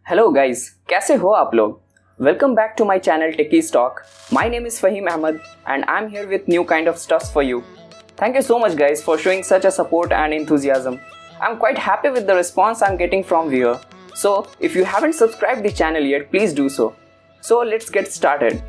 Hello guys, कैसे हो आप लोग? Welcome back to my channel techies talk. My name is Faheem Ahmed and I'm here with new kind of stuff for you. Thank you so much guys for showing such a support and enthusiasm. I'm quite happy with the response I'm getting from viewer. So if you haven't subscribed the channel yet, please do so. So let's get started.